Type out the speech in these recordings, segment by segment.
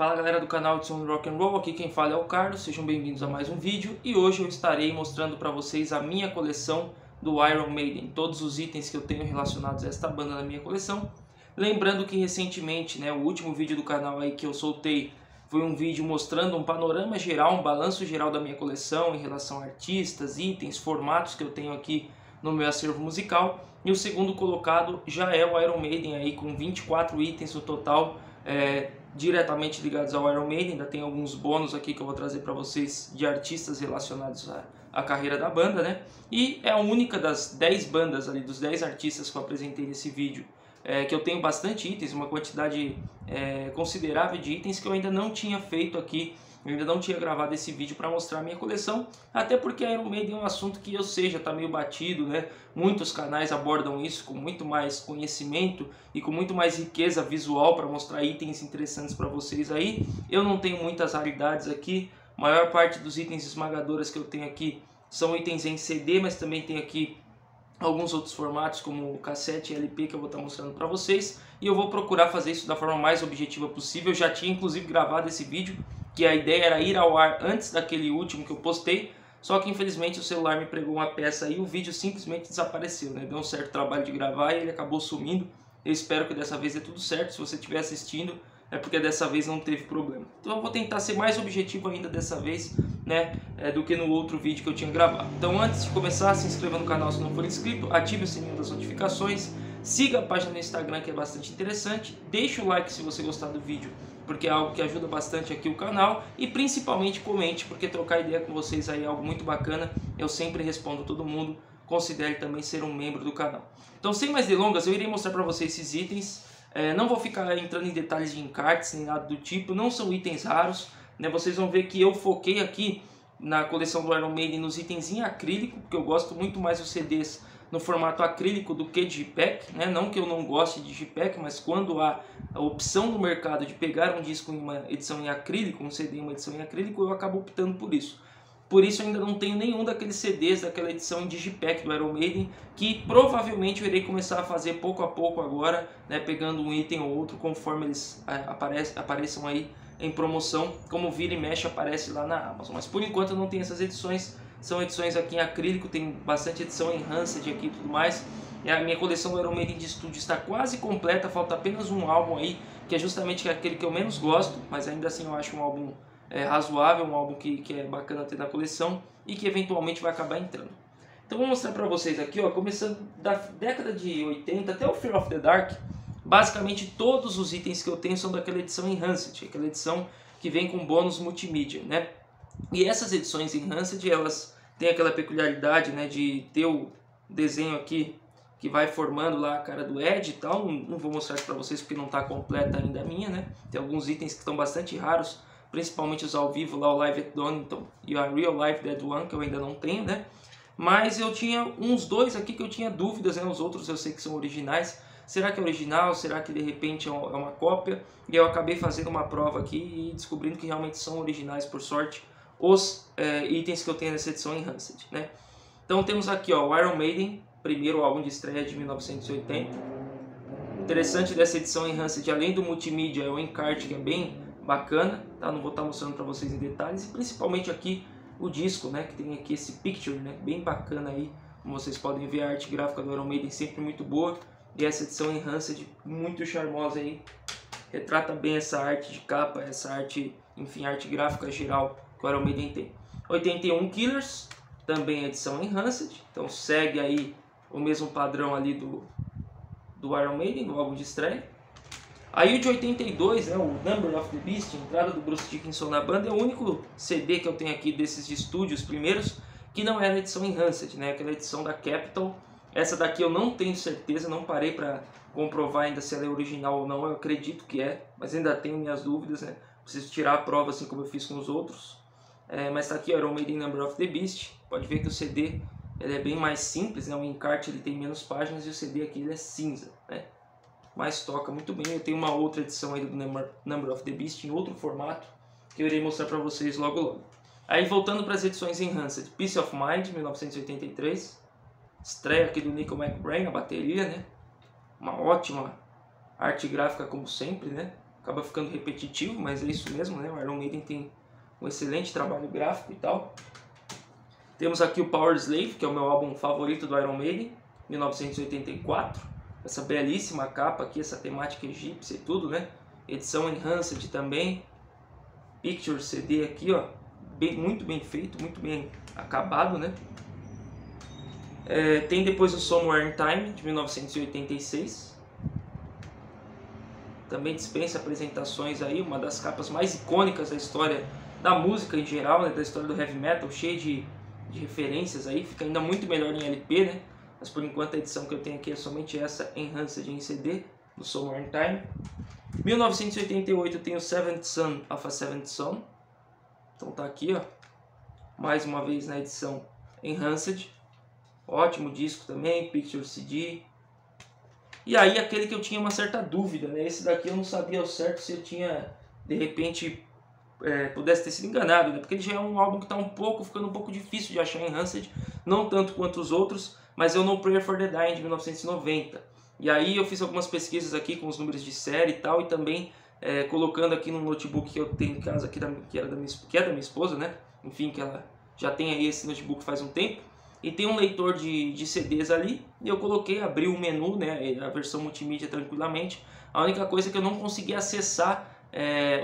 Fala galera do canal de Som Rock and Roll, aqui quem fala é o Carlos, sejam bem-vindos a mais um vídeo e hoje eu estarei mostrando para vocês a minha coleção do Iron Maiden, todos os itens que eu tenho relacionados a esta banda na minha coleção. Lembrando que recentemente, o último vídeo do canal aí que eu soltei foi um vídeo mostrando um panorama geral, um balanço geral da minha coleção em relação a artistas, itens, formatos que eu tenho aqui no meu acervo musical. E o segundo colocado já é o Iron Maiden aí com 24 itens no total, diretamente ligados ao Iron Maiden. Ainda tem alguns bônus aqui que eu vou trazer para vocês de artistas relacionados à carreira da banda, né? E é a única das 10 bandas ali, dos 10 artistas que eu apresentei nesse vídeo, que eu tenho bastante itens, uma quantidade considerável de itens que eu ainda não tinha feito aqui. Eu ainda não tinha gravado esse vídeo para mostrar a minha coleção, até porque Iron Maiden é um assunto que eu sei já está meio batido, né? Muitos canais abordam isso com muito mais conhecimento e com muito mais riqueza visual para mostrar itens interessantes para vocês aí. Eu não tenho muitas raridades aqui, a maior parte dos itens esmagadoras que eu tenho aqui são itens em CD, mas também tem aqui alguns outros formatos como cassete e LP que eu vou estar mostrando para vocês. E eu vou procurar fazer isso da forma mais objetiva possível. Eu já tinha inclusive gravado esse vídeo, que a ideia era ir ao ar antes daquele último que eu postei, só que infelizmente o celular me pregou uma peça e o vídeo simplesmente desapareceu, né? Deu um certo trabalho de gravar e ele acabou sumindo. Eu espero que dessa vez dê tudo certo. Se você estiver assistindo, é porque dessa vez não teve problema. Então eu vou tentar ser mais objetivo ainda dessa vez, do que no outro vídeo que eu tinha gravado. Então antes de começar, se inscreva no canal se não for inscrito, ative o sininho das notificações, siga a página no Instagram que é bastante interessante, deixe o like se você gostar do vídeo, porque é algo que ajuda bastante aqui o canal, e principalmente comente, porque trocar ideia com vocês aí é algo muito bacana. Eu sempre respondo todo mundo. Considere também ser um membro do canal. Então sem mais delongas, eu irei mostrar para vocês esses itens. Não vou ficar entrando em detalhes de encartes nem nada do tipo, não são itens raros, né? Vocês vão ver que eu foquei aqui na coleção do Iron Maiden nos itens em acrílico, porque eu gosto muito mais dos CDs no formato acrílico do que digipack, né? Não que eu não goste de digipack, mas quando há a opção no mercado de pegar um disco em uma edição em acrílico, um CD em uma edição em acrílico, eu acabo optando por isso. Por isso eu ainda não tenho nenhum daqueles CDs daquela edição em digipack do Iron Maiden, que provavelmente eu irei começar a fazer pouco a pouco agora, né, pegando um item ou outro conforme eles apareçam aí em promoção, como vira e mexe aparece lá na Amazon. Mas por enquanto eu não tenho essas edições, são edições aqui em acrílico, tem bastante edição em Enhanced aqui e tudo mais. E a minha coleção do Iron Maiden de estúdio está quase completa, falta apenas um álbum aí, que é justamente aquele que eu menos gosto, mas ainda assim eu acho um álbum razoável, um álbum que é bacana ter na coleção e que eventualmente vai acabar entrando. Então vou mostrar para vocês aqui, começando da década de 80 até o Fear of the Dark, basicamente todos os itens que eu tenho são daquela edição Enhanced, aquela edição que vem com bônus multimídia, né? E essas edições Enhanced, elas têm aquela peculiaridade, né, de ter o desenho aqui que vai formando lá a cara do Ed e tal. Não vou mostrar isso para vocês porque não está completa ainda a minha, né? Tem alguns itens que estão bastante raros, principalmente os ao vivo lá, o Live at Donington e a Real Life Dead One, que eu ainda não tenho, né? Mas eu tinha uns dois aqui que eu tinha dúvidas, né? Os outros eu sei que são originais. Será que é original? Será que de repente é uma cópia? E eu acabei fazendo uma prova aqui e descobrindo que realmente são originais, por sorte, os itens que eu tenho nessa edição Enhanced, né? Então temos aqui, o Iron Maiden, primeiro álbum de estreia de 1980. Interessante dessa edição Enhanced, além do multimídia, é o encarte que é bem bacana, tá? Não vou estar mostrando para vocês em detalhes, e principalmente aqui o disco, né, que tem aqui esse picture, né, bem bacana aí. Como vocês podem ver, a arte gráfica do Iron Maiden sempre muito boa, e essa edição Enhanced muito charmosa aí, retrata bem essa arte de capa, essa arte, enfim, arte gráfica geral que o Iron Maiden tem. 81 Killers, também edição Enhanced, então segue aí o mesmo padrão ali do Iron Maiden, do álbum de estreia. Aí o de 82, o Number of the Beast, a entrada do Bruce Dickinson na banda, é o único CD que eu tenho aqui desses de estúdio, os primeiros, que não é na edição Enhanced, né? Aquela edição da Capitol. Essa daqui eu não tenho certeza, não parei para comprovar ainda se ela é original ou não, eu acredito que é, mas ainda tenho minhas dúvidas, né? Preciso tirar a prova assim como eu fiz com os outros. Mas tá aqui, o Iron Maiden Number of the Beast, pode ver que o CD ele é bem mais simples, né? O encarte ele tem menos páginas e o CD aqui ele é cinza, né? Mas toca muito bem. Eu tenho uma outra edição aí do Number of the Beast em outro formato que eu irei mostrar para vocês logo logo. Aí voltando para as edições Enhanced, Peace of Mind, 1983, estreia aqui do Nicko McBrain, a bateria, né? Uma ótima arte gráfica como sempre, né? acaba ficando repetitivo, mas é isso mesmo, né? O Iron Maiden tem um excelente trabalho gráfico e tal. Temos aqui o Power Slave, que é o meu álbum favorito do Iron Maiden, 1984. Essa belíssima capa aqui, essa temática egípcia e tudo, né? Edição Enhanced também. Picture CD aqui, ó, muito bem feito, muito bem acabado, né? Tem depois o Somewhere in Time, de 1986. Também dispensa apresentações aí, uma das capas mais icônicas da história da música em geral, né? Da história do heavy metal, cheio de referências aí, fica ainda muito melhor em LP, né? Mas por enquanto a edição que eu tenho aqui é somente essa Enhanced em CD, do Somewhere in Time. 1988 tem o Seventh Son of a Seventh Son. Então tá aqui, ó, mais uma vez na edição Enhanced. Ótimo disco também, Picture CD. E aí aquele que eu tinha uma certa dúvida, né? Esse daqui eu não sabia ao certo se eu tinha, de repente, pudesse ter sido enganado, né? Porque ele já é um álbum que tá ficando um pouco difícil de achar Enhanced, não tanto quanto os outros, mas é o No Prayer for the Dying de 1990. E aí eu fiz algumas pesquisas aqui com os números de série e tal, e também colocando aqui no notebook que eu tenho em casa, que é da minha esposa, né? Enfim, que ela já tem aí esse notebook faz um tempo. E tem um leitor de CDs ali, e eu coloquei, abri o menu, né, a versão multimídia tranquilamente. A única coisa é que eu não conseguia acessar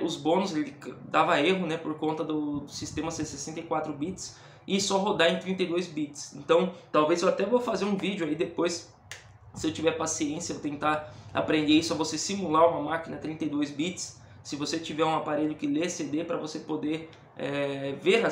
os bônus, ele dava erro, né, por conta do sistema ser 64 bits e só rodar em 32 bits. Então, talvez eu até vou fazer um vídeo aí depois, se eu tiver paciência, eu tentar aprender isso, a você simular uma máquina 32 bits, se você tiver um aparelho que lê CD, para você poder ver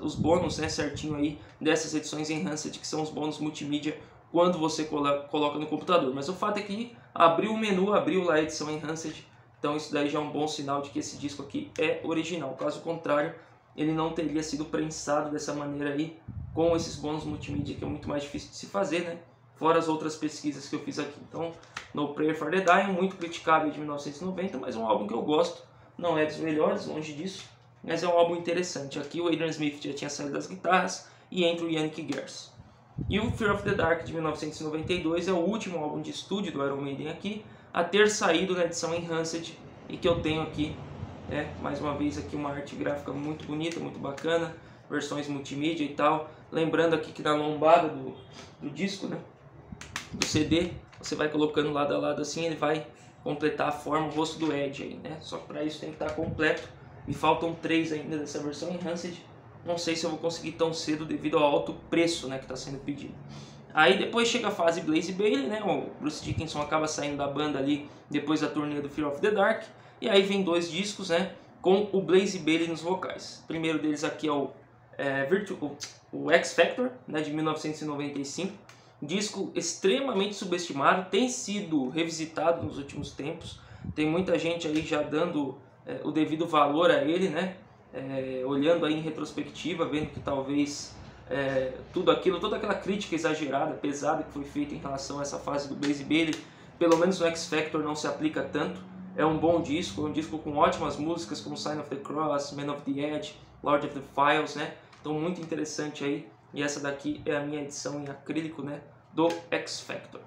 os bônus, né, certinho aí dessas edições Enhanced, que são os bônus multimídia quando você coloca no computador. Mas o fato é que abriu o menu, abriu lá a edição Enhanced, então isso daí já é um bom sinal de que esse disco aqui é original. Caso contrário, ele não teria sido prensado dessa maneira aí, com esses bônus multimídia, que é muito mais difícil de se fazer, né? Fora as outras pesquisas que eu fiz aqui. Então, No Prayer for the Dying, muito criticado de 1990, mas um álbum que eu gosto. Não é dos melhores, longe disso, mas é um álbum interessante. Aqui o Adrian Smith já tinha saído das guitarras e entra o Yannick Gers. E o Fear of the Dark de 1992 é o último álbum de estúdio do Iron Maiden aqui, a ter saído na edição Enhanced, e que eu tenho aqui, mais uma vez aqui uma arte gráfica muito bonita, muito bacana, versões multimídia e tal. Lembrando aqui que na lombada do disco, né, do CD, você vai colocando lado a lado assim, ele vai completar a forma, o rosto do Ed aí, né? Só que para isso tem que estar completo. Me faltam 3 ainda dessa versão Enhanced. Não sei se eu vou conseguir tão cedo devido ao alto preço, né, que está sendo pedido. Aí depois chega a fase Blaze Bayley, né? O Bruce Dickinson acaba saindo da banda ali depois da turnê do Fear of the Dark. E aí vem 2 discos, né, com o Blaze Bayley nos vocais. O primeiro deles aqui é o X Factor, né, de 1995. Disco extremamente subestimado, tem sido revisitado nos últimos tempos. Tem muita gente aí já dando o devido valor a ele, né? Olhando aí em retrospectiva, vendo que talvez toda aquela crítica exagerada, pesada que foi feita em relação a essa fase do Blaze Bayley, pelo menos no X Factor não se aplica tanto. É um bom disco, é um disco com ótimas músicas como Sign of the Cross, Man of the Edge, Lord of the Files, né? Então muito interessante aí. E essa daqui é a minha edição em acrílico, né, do X Factor.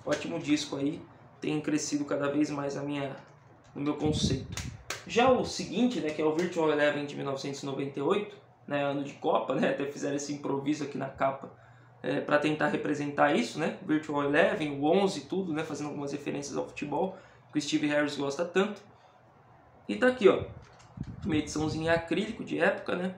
Ótimo disco aí, tem crescido cada vez mais no meu conceito. Já o seguinte, né, que é o Virtual Eleven de 1998, né, ano de Copa, né, até fizeram esse improviso aqui na capa para tentar representar isso, né, Virtual Eleven, o 11 e tudo, né, fazendo algumas referências ao futebol, que o Steve Harris gosta tanto. E tá aqui, ó, uma ediçãozinha em acrílico de época, né,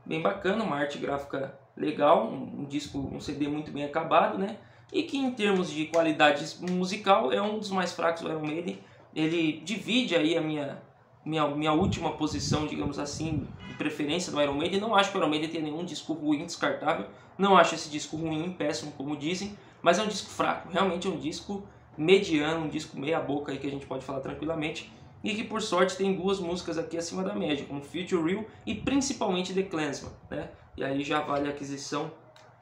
bem bacana, uma arte gráfica legal, um disco, um CD muito bem acabado, né? E que em termos de qualidade musical é um dos mais fracos do Iron Maiden. Ele divide aí a minha última posição, digamos assim, de preferência do Iron Maiden. Não acho que o Iron Maiden tenha nenhum disco ruim, descartável. Não acho esse disco ruim, péssimo, como dizem. Mas é um disco fraco, realmente é um disco mediano, um disco meia boca aí que a gente pode falar tranquilamente. E que por sorte tem 2 músicas aqui acima da média, como Future Real e principalmente The Clansman, né? E aí já vale a aquisição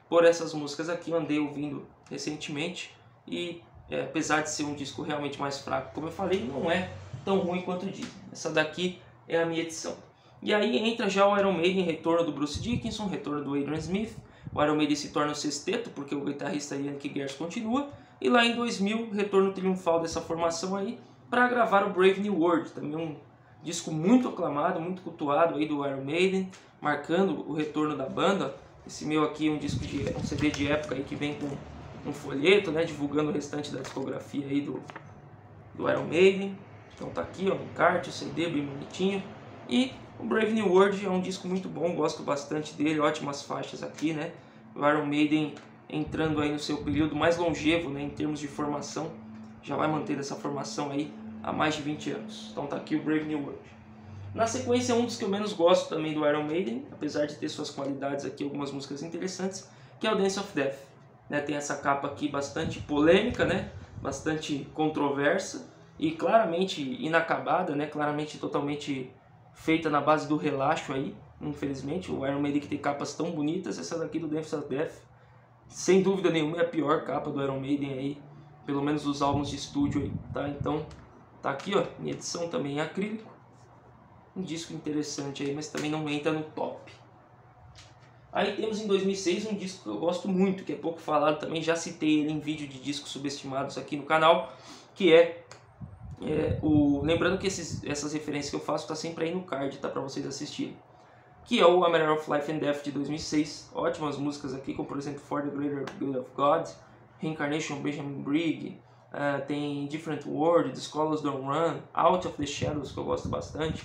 por essas músicas aqui, eu andei ouvindo recentemente e apesar de ser um disco realmente mais fraco, como eu falei, não é tão ruim quanto dizem. Essa daqui é a minha edição. E aí entra já o Iron Maiden, retorno do Bruce Dickinson, retorno do Adrian Smith. O Iron Maiden se torna o sexteto, porque o guitarrista Yannick Gers continua. E lá em 2000, retorno triunfal dessa formação aí, para gravar o Brave New World, também um disco muito aclamado, muito cultuado aí do Iron Maiden, marcando o retorno da banda. Esse meu aqui é um CD de época aí que vem com um folheto, né, divulgando o restante da discografia aí do Iron Maiden. Então tá aqui, ó, o encarte, o CD bem bonitinho. E o Brave New World é um disco muito bom, gosto bastante dele, ótimas faixas aqui, né? O Iron Maiden entrando aí no seu período mais longevo, né, em termos de formação, já vai manter essa formação aí há mais de 20 anos. Então tá aqui o Brave New World. Na sequência, um dos que eu menos gosto também do Iron Maiden, apesar de ter suas qualidades aqui, algumas músicas interessantes, que é o Dance of Death. Né, tem essa capa aqui bastante polêmica, né, bastante controversa e claramente inacabada, né, claramente totalmente feita na base do relaxo aí, infelizmente. O Iron Maiden que tem capas tão bonitas, essa daqui do Dance of Death, sem dúvida nenhuma é a pior capa do Iron Maiden aí, pelo menos dos álbuns de estúdio aí, tá? Então tá aqui, ó, em edição também em acrílico. Um disco interessante aí, mas também não entra no top. Aí temos em 2006 um disco que eu gosto muito, que é pouco falado também, já citei ele em vídeo de discos subestimados aqui no canal, que lembrando que essas referências que eu faço tá sempre aí no card, tá, para vocês assistirem. Que é o A Matter of Life and Death de 2006, ótimas músicas aqui, como por exemplo For the Greater Good of God, Reincarnation, Benjamin Brigg, tem Different World, The Scholars Don't Run, Out of the Shadows, que eu gosto bastante.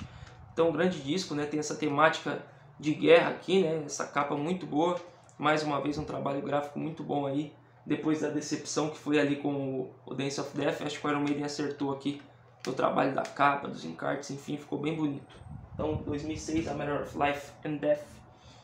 Então, um grande disco, né? Tem essa temática de guerra aqui, né? Essa capa muito boa. Mais uma vez, um trabalho gráfico muito bom aí. Depois da decepção que foi ali com o Dance of Death, acho que o Iron Maiden acertou aqui no trabalho da capa, dos encartes, enfim, ficou bem bonito. Então, 2006, A Matter of Life and Death.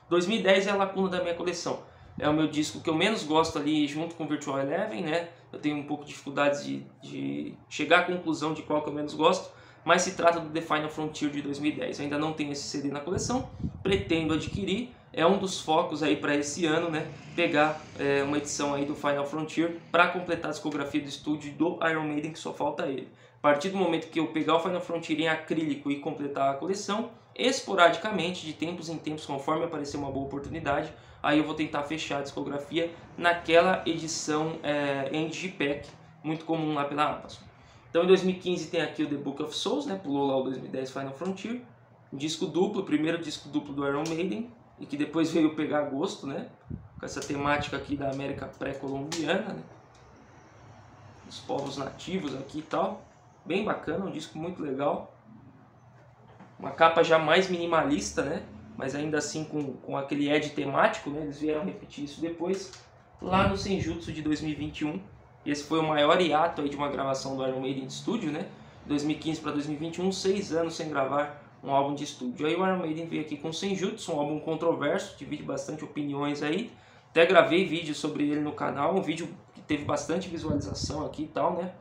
2010 é a lacuna da minha coleção. É o meu disco que eu menos gosto ali, junto com Virtual Eleven, né? Eu tenho um pouco de dificuldades de chegar à conclusão de qual que eu menos gosto, mas se trata do The Final Frontier de 2010. Eu ainda não tenho esse CD na coleção, pretendo adquirir. É um dos focos aí para esse ano, né? Pegar uma edição aí do Final Frontier para completar a discografia do estúdio do Iron Maiden, que só falta ele. A partir do momento que eu pegar o Final Frontier em acrílico e completar a coleção, esporadicamente, de tempos em tempos, conforme aparecer uma boa oportunidade, aí eu vou tentar fechar a discografia naquela edição em digipack, muito comum lá pela Amazon. Então em 2015 tem aqui o The Book of Souls, né? Pulou lá o 2010 Final Frontier, um disco duplo, o primeiro disco duplo do Iron Maiden, e que depois veio pegar gosto, né? Com essa temática aqui da América pré-colombiana, né? Os povos nativos aqui e tal. Bem bacana, um disco muito legal. Uma capa já mais minimalista, né? Mas ainda assim com aquele edge temático, né? Eles vieram repetir isso depois, lá no Senjutsu de 2021. Esse foi o maior hiato aí de uma gravação do Iron Maiden de estúdio, né? 2015 para 2021, 6 anos sem gravar um álbum de estúdio. Aí o Iron Maiden veio aqui com Senjutsu, um álbum controverso, divide bastante opiniões aí. Até gravei vídeo sobre ele no canal, um vídeo que teve bastante visualização aqui e tal, né?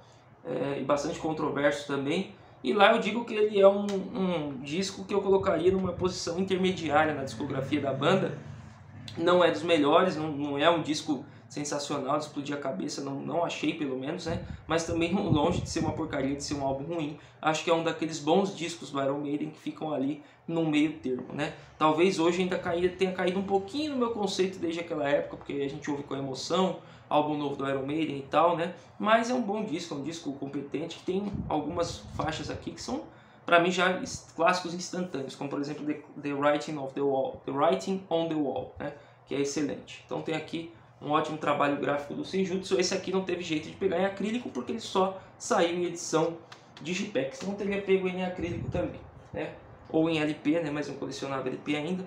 E bastante controverso também. E lá eu digo que ele é um disco que eu colocaria numa posição intermediária na discografia da banda. Não é dos melhores, não é um disco sensacional, de explodir a cabeça, não achei pelo menos, né? Mas também longe de ser uma porcaria, de ser um álbum ruim. Acho que é um daqueles bons discos do Iron Maiden que ficam ali no meio termo, né? Talvez hoje ainda tenha caído um pouquinho no meu conceito desde aquela época, porque a gente ouve com emoção, álbum novo do Iron Maiden e tal, né? Mas é um bom disco, é um disco competente, que tem algumas faixas aqui que são, para mim, já clássicos instantâneos, como por exemplo The Writing on the Wall, né? Que é excelente. Então tem aqui um ótimo trabalho gráfico do Senjutsu. Esse aqui não teve jeito de pegar em acrílico porque ele só saiu em edição digipack. Você não teria pego em acrílico também, né? Ou em LP, né? Mas não colecionava LP ainda.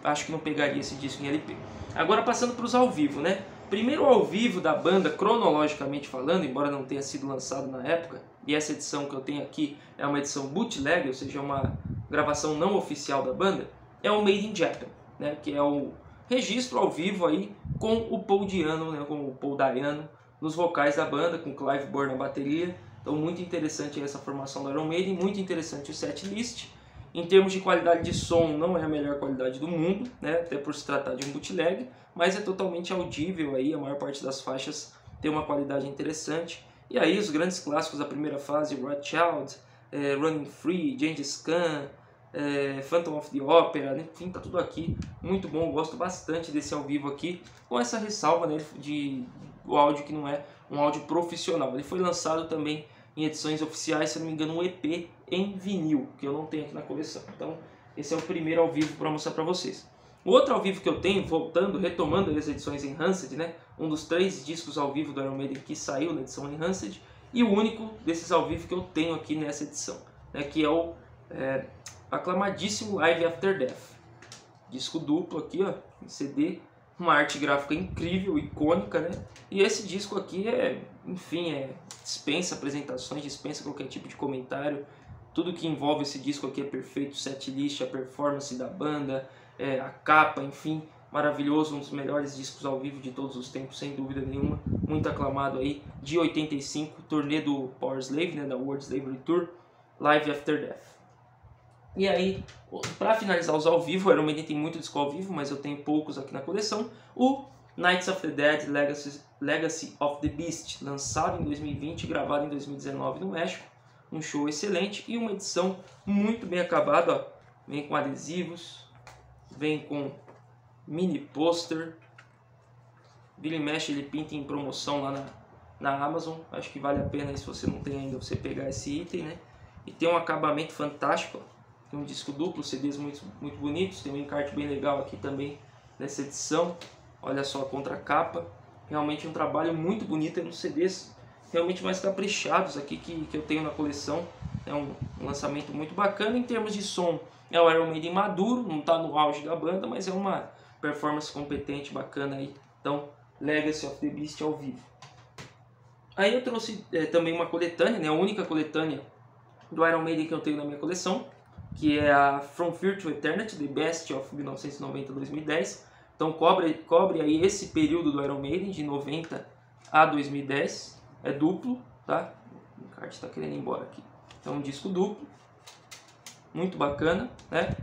Acho que não pegaria esse disco em LP. Agora passando para os ao vivo, né? Primeiro ao vivo da banda, cronologicamente falando, embora não tenha sido lançado na época, e essa edição que eu tenho aqui é uma edição bootleg, ou seja, uma gravação não oficial da banda, é o Made in Japan, né? Que é o registro ao vivo aí com o Paul Di'Anno, né? Com o Paul Di'Anno nos vocais da banda, com Clive Burr na bateria. Então muito interessante essa formação do Iron Maiden, muito interessante o setlist. Em termos de qualidade de som, não é a melhor qualidade do mundo, né? Até por se tratar de um bootleg, mas é totalmente audível aí, a maior parte das faixas tem uma qualidade interessante. E aí os grandes clássicos da primeira fase, Rothschild, Running Free, Genghis Khan, Phantom of the Opera, enfim, tá tudo aqui, muito bom, eu gosto bastante desse ao vivo aqui, com essa ressalva, né, de o áudio que não é um áudio profissional. Ele foi lançado também em edições oficiais, se não me engano, um EP em vinil, que eu não tenho aqui na coleção. Então, esse é o primeiro ao vivo para mostrar para vocês. O outro ao vivo que eu tenho, retomando as edições Enhanced, né, um dos 3 discos ao vivo do Iron Maiden que saiu na edição Enhanced, e o único desses ao vivo que eu tenho aqui nessa edição, né, que é o aclamadíssimo Live After Death. Disco duplo aqui, ó, em CD, uma arte gráfica incrível, icônica, né? E esse disco aqui enfim, dispensa apresentações, dispensa qualquer tipo de comentário. Tudo que envolve esse disco aqui é perfeito, o setlist, a performance da banda, a capa, enfim, maravilhoso, um dos melhores discos ao vivo de todos os tempos, sem dúvida nenhuma, muito aclamado aí, de 85, turnê do Powerslave, né, da World Slavery Tour, Live After Death. E aí, para finalizar os ao vivo, o Iron Maiden tem muito disco ao vivo, mas eu tenho poucos aqui na coleção, o Nights of the Dead Legacy of the Beast, lançado em 2020, gravado em 2019 no México, um show excelente e uma edição muito bem acabada, ó. Vem com adesivos, vem com mini pôster, vira e mexe ele pinta em promoção lá na Amazon, acho que vale a pena aí, se você não tem ainda, você pegar esse item, né? E tem um acabamento fantástico, ó. Tem um disco duplo, CDs muito bonitos, tem um encarte bem legal aqui também nessa edição, olha só a contracapa, realmente um trabalho muito bonito, é uns CDs realmente mais caprichados aqui que eu tenho na coleção, é um lançamento muito bacana. Em termos de som, é o Iron Maiden maduro, não está no auge da banda, mas é uma performance competente, bacana aí. Então, Legacy of the Beast ao vivo. Aí eu trouxe também uma coletânea, né, a única coletânea do Iron Maiden que eu tenho na minha coleção, que é a From Fear to Eternity, The Best of 1990 a 2010. Então cobre aí esse período do Iron Maiden, de 90 a 2010. É duplo, tá? O encarte está querendo ir embora aqui. Então um disco duplo, muito bacana, né?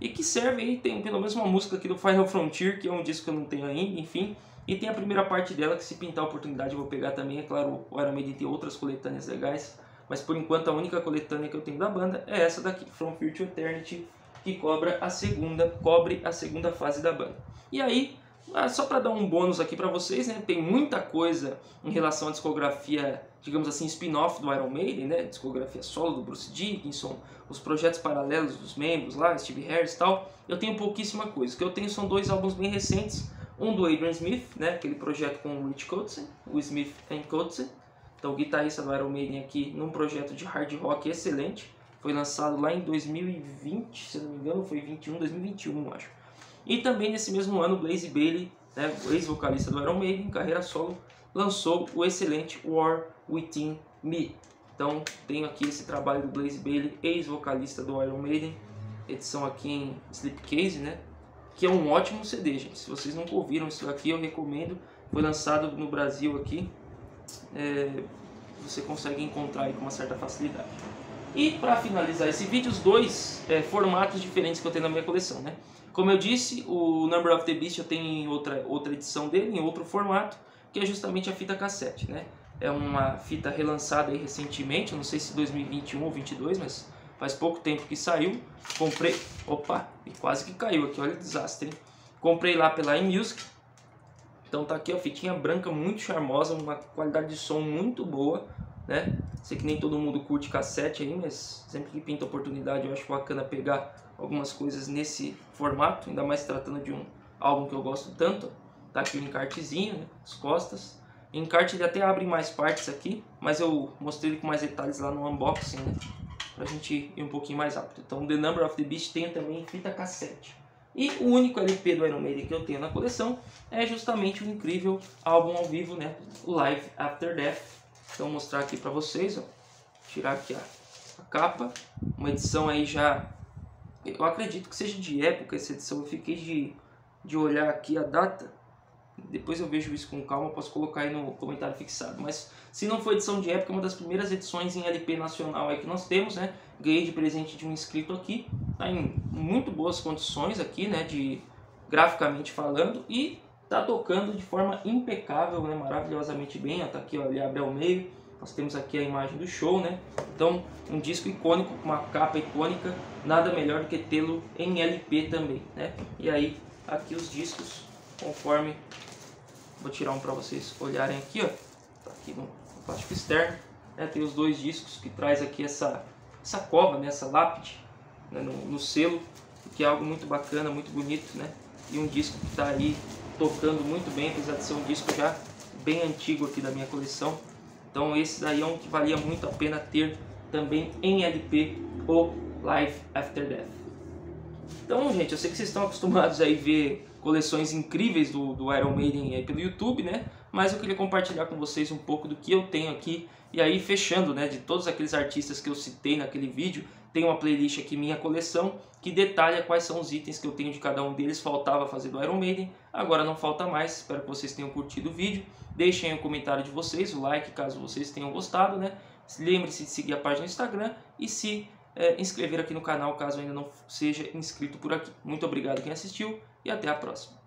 E que serve aí, tem pelo menos uma música aqui do Final Frontier, que é um disco que eu não tenho ainda, enfim. E tem a primeira parte dela, que se pintar a oportunidade eu vou pegar também. É claro, o Iron Maiden tem outras coletâneas legais, mas por enquanto a única coletânea que eu tenho da banda é essa daqui, From Fear to Eternity, que cobre a segunda fase da banda. E aí, só para dar um bônus aqui para vocês, né, tem muita coisa em relação à discografia, digamos assim, spin-off do Iron Maiden, né, discografia solo do Bruce Dickinson, os projetos paralelos dos membros lá, Steve Harris e tal. Eu tenho pouquíssima coisa. O que eu tenho são 2 álbuns bem recentes, um do Adrian Smith, né, aquele projeto com o Rich Kotzen, o Smith and Kotzen. Então, o guitarrista do Iron Maiden aqui num projeto de hard rock excelente. Foi lançado lá em 2020, se não me engano, foi 2021, acho. E também nesse mesmo ano, Blaze Bayley, né, ex-vocalista do Iron Maiden, em carreira solo, lançou o excelente War Within Me. Então, tenho aqui esse trabalho do Blaze Bayley, ex-vocalista do Iron Maiden, edição aqui em slipcase, né, que é um ótimo CD, gente. Se vocês nunca ouviram isso aqui, eu recomendo. Foi lançado no Brasil aqui. Você consegue encontrar aí com uma certa facilidade. E para finalizar esse vídeo, os 2 formatos diferentes que eu tenho na minha coleção, né? Como eu disse, o Number of the Beast eu tenho em outra edição dele, em outro formato, que é justamente a fita cassete, né? É uma fita relançada aí recentemente, não sei se 2021 ou 2022, mas faz pouco tempo que saiu. Comprei, opa, e quase que caiu aqui, olha o desastre, hein? Comprei lá pela iMusic. Então tá aqui a fitinha branca muito charmosa, uma qualidade de som muito boa, né? Sei que nem todo mundo curte cassete aí, mas sempre que pinta oportunidade eu acho bacana pegar algumas coisas nesse formato, ainda mais tratando de um álbum que eu gosto tanto. Tá aqui o encartezinho, né? As costas. O encarte ele até abre mais partes aqui, mas eu mostrei ele com mais detalhes lá no unboxing, né? Pra gente ir um pouquinho mais rápido. Então, The Number of the Beast tem também fita cassete. E o único LP do Iron Maiden que eu tenho na coleção é justamente o incrível álbum ao vivo, né? O Live After Death. Então vou mostrar aqui pra vocês, ó. Tirar aqui a capa. Uma edição aí já... Eu acredito que seja de época essa edição. Eu fiquei de olhar aqui a data. Depois eu vejo isso com calma, posso colocar aí no comentário fixado. Mas se não for edição de época, é uma das primeiras edições em LP nacional aí que nós temos, né? Ganhei de presente de um inscrito aqui. Tá em muito boas condições aqui, né? Graficamente falando. E tá tocando de forma impecável, né? Maravilhosamente bem. Ó, tá aqui, ó, ele abre ao meio. Nós temos aqui a imagem do show, né? Então, um disco icônico, com uma capa icônica, nada melhor do que tê-lo em LP também, né? E aí, aqui os discos, conforme... Vou tirar um para vocês olharem aqui, ó. Tá aqui no plástico externo, né? Tem os dois discos que traz aqui essa cova, né? Essa lápide, né? no selo, que é algo muito bacana, muito bonito, né? E um disco que está aí tocando muito bem, apesar de ser um disco já bem antigo aqui da minha coleção. Então esse daí é um que valia muito a pena ter também em LP, o Life After Death. Então, gente, eu sei que vocês estão acostumados a ver coleções incríveis do Iron Maiden aí pelo YouTube, né? Mas eu queria compartilhar com vocês um pouco do que eu tenho aqui. E aí, fechando, né, de todos aqueles artistas que eu citei naquele vídeo, tem uma playlist aqui, minha coleção, que detalha quais são os itens que eu tenho de cada um deles. Faltava fazer do Iron Maiden, agora não falta mais. Espero que vocês tenham curtido o vídeo. Deixem aí o comentário de vocês, o like caso vocês tenham gostado, né? Lembre-se de seguir a página no Instagram e se inscrever aqui no canal caso ainda não seja inscrito por aqui. Muito obrigado quem assistiu e até a próxima.